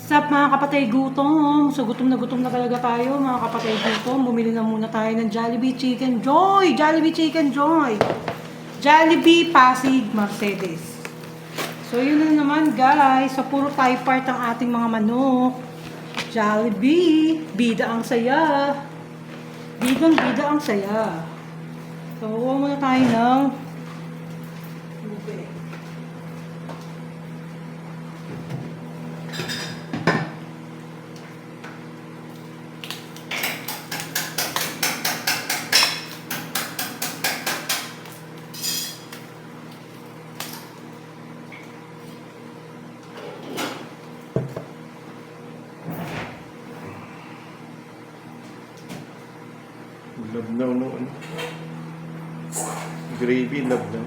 Sup mga kapatay gutom? So gutom na talaga tayo mga kapatay gutom. Bumili na muna tayo ng Jollibee Chicken Joy! Jollibee Chicken Joy! Jollibee Pasig Mercedes. So yun na naman guys. So puro Thai part ang ating mga manok. Jollibee! Bida ang saya! Bidang bida ang saya. So huwag muna tayo ng ube. Labnaw no ano. Gravy, labnaw.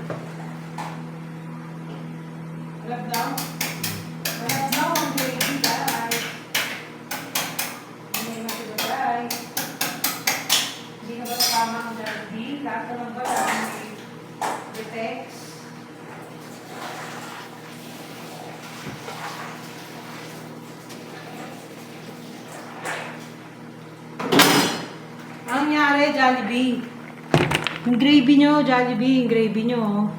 Labdaw? Labdaw ang gravy guys. Hindi na sila guys. Hindi na ba tama ang Jollibee? Lahat naman ba lang may detects? Ang nangyari, Jollibee? Yung gravy nyo, Jollibee, yung gravy nyo.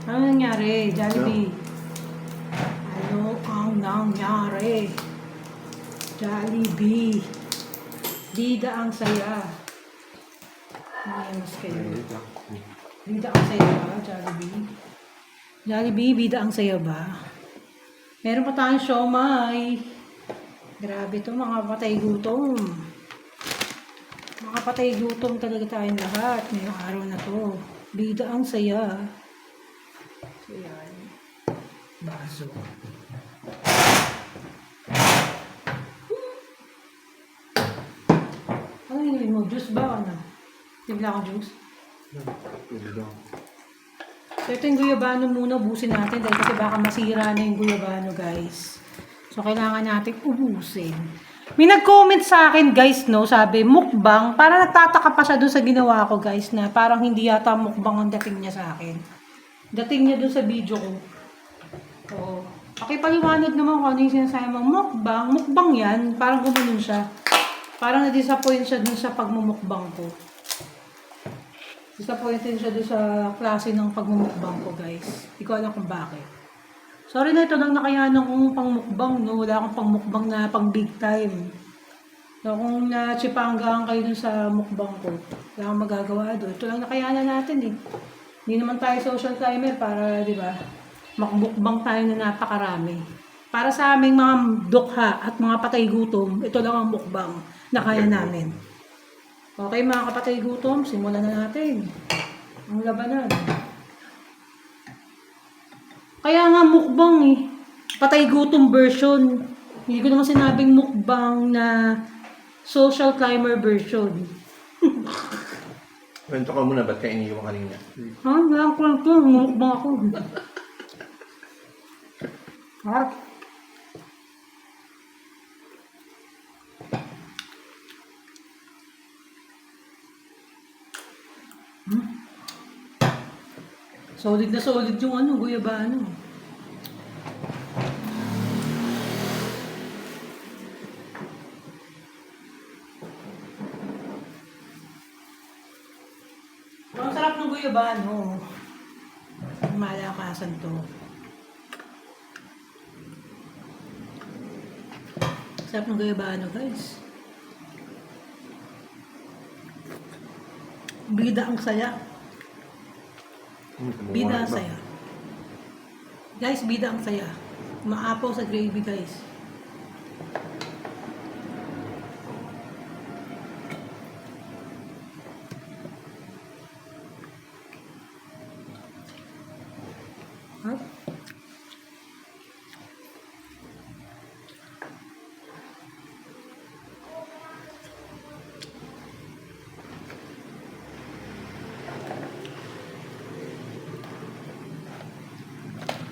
Ano nangyari, Jollibee? Ano ang nangyari? Jollibee. Bida ang saya. Mas kayo. Bida ang saya ba, Jollibee? Jollibee, bida ang saya ba? Meron pa tayong siomai. Grabe to mga patay gutom. Mga patay gutom talaga tayong lahat ngayong araw na to. Bida ang saya. So yan. Baso. Ano yung mo? Juice ba? Ano? Tigla ko juice. So ito yung guyabano muna. Ubusin natin dahil kasi baka masira na yung guyabano guys. So kailangan natin ubusin. May nag-comment sa akin guys, no, sabi, mukbang, parang nagtataka pa siya dun sa ginawa ko guys, na parang hindi yata mukbang ang dating niya sa akin. Dating niya dun sa video ko. Oo. Pakipaliwanag naman kung ano yung sinasabi mo, mukbang, mukbang yan, parang gumanon siya. Parang na-disappoint siya dun sa pagmumukbang ko. Disappointed siya dun sa klase ng pagmumukbang ko guys. Hindi ko alam kung bakit. Sorry na ito lang nakayanan kong pangmukbang, no? Wala akong pangmukbang na pang big time. So kung natsipanggaan kayo dun sa mukbang ko, wala akong magagawa doon. Ito lang nakayanan natin eh. Hindi naman tayo social climber para, di ba, makmukbang tayo na napakarami. Para sa aming mga dukha at mga patay gutom, ito lang ang mukbang na kaya namin. Okay mga kapatay gutom, simulan na natin ang labanan. Kaya nga mukbang eh. Patay gutom version. Hindi ko naman sinabing mukbang na social climber version. Kwento ka muna, ba't ka iniiwan kanina? Ha? Wala akong kwento. Mukbang ako. Ha? Solid na solid yung ano, guyabano. Ang sarap ng guyabano. Malakasan to. Sarap ng guyabano guys. Bida ang saya. Bida ang saya. Guys, bida ang saya. Maapaw sa gravy guys. Huh?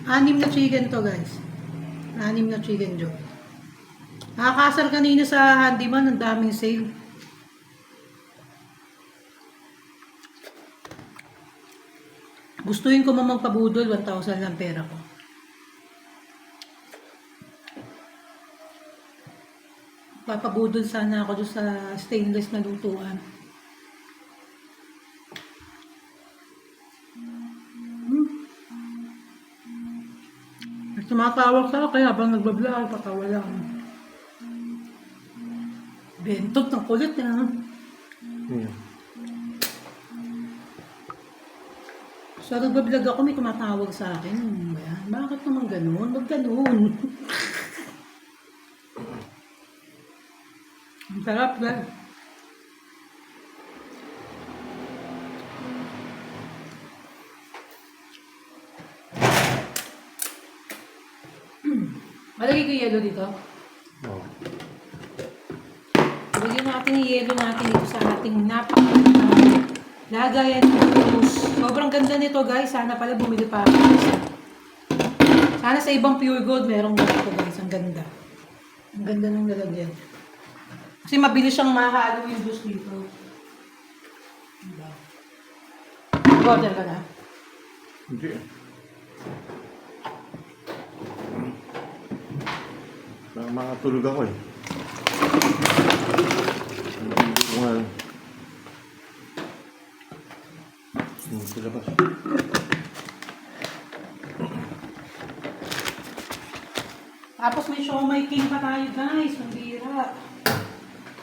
Anim na chicken to guys. Anim na chicken joy. Nakakasar kanina sa handyman, ang daming sale. Gustuin ko magpabudol, 1,000 lang pera ko. Papabudol sana ako doon sa stainless na lutuan. Tumatawag sa akin habang nagbablog, patawa lang. Bentot ng kulit na. Hmm. So, nagbablog ako, may tumatawag sa akin. Ano ba yan? Bakit naman ganun? Huwag ganun. Ang sarap, guys. Malagay ko yung yelo dito. Oh. Lagyan natin yung yelo natin dito sa ating lagayan ng juice. Sobrang ganda nito guys. Sana pala bumili pa ako isa. Sana sa ibang pure gold merong ganito guys. Ang ganda. Ang ganda ng lalagyan. Kasi mabilis siyang mahalo yung juice dito. Diba? Order ka na. Hindi. Makatulog ako eh. Hindi ko nga. Sa labas. Tapos may siomai king pa tayo guys. Ang bira.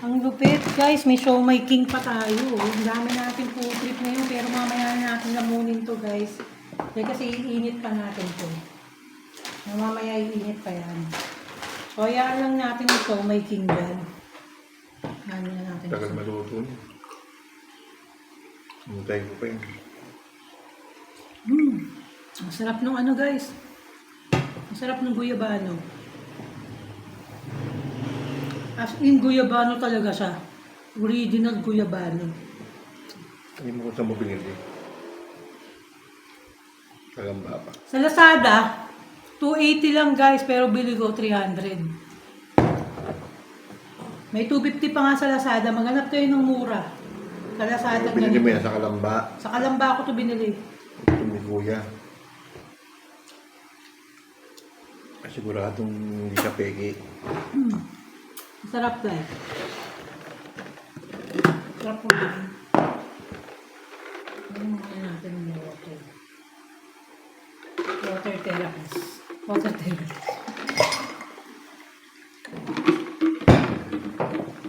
Ang lupit guys. May siomai king pa tayo. Ang dami natin food trip ngayon. Pero mamaya natin lamunin to guys. Kasi iinit pa natin to. Mamaya iinit pa yan. So, hayaan lang natin ito, may king dyan. Ano na natin Tagal ito. maluto niya. Hintay ko pa yun. Ang sarap nung ano guys. Ang sarap ng guyabano. As in, guyabano talaga siya. Original guyabano. Hindi mo ko sa mabinili. Kagamba pa. Sa Lazada, 280 lang guys, pero bili ko 300. May 250 pa nga sa Lazada. Maghanap kayo ng mura. Sa Lazada. Binili mo ganito. yan sa Kalamba. Sa Kalamba ako to binili. Ito ni Kuya. Siguradong hindi ka pegi. Sarap guys. Sarap po din. Ano muna natin yung water. Water therapist. Water therapist.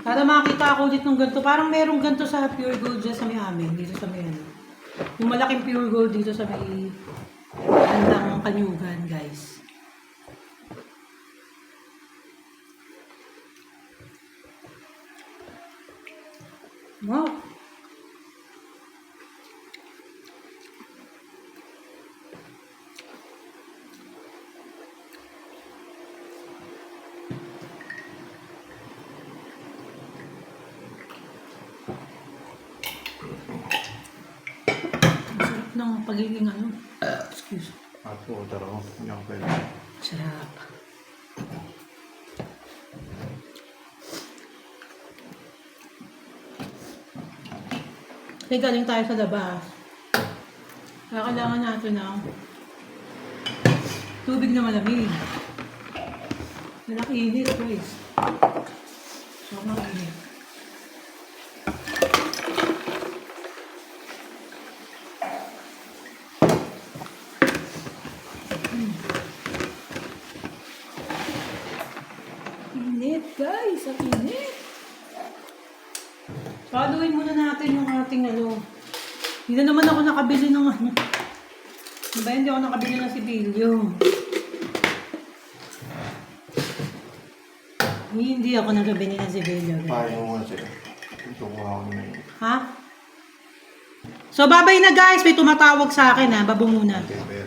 Para makita ako ulit ng ganito. Parang merong ganito sa Pure Gold dyan sa may amin. Dito sa may ano. Yung malaking Pure Gold dito sa may handang Kanyugan guys. Wow. Ang sarap ng pagiging ano. Excuse. Ako, taro. Hindi ako pwede. Sarap. Kasi galing tayo sa labas. Kailangan natin ng tubig na malamig. Init guys. Sobrang init. Init guys, ang init. Paluin muna natin yung ating ano. Hindi na naman ako nakabili ng ano. Diba hindi ako nakabili ng sibilyo. Hindi ako nakabili ng sibilyo. Paano mo kasi. Ito ko ako na yun. Ha? So babay na guys, may tumatawag sa akin ha. Babo muna. Okay,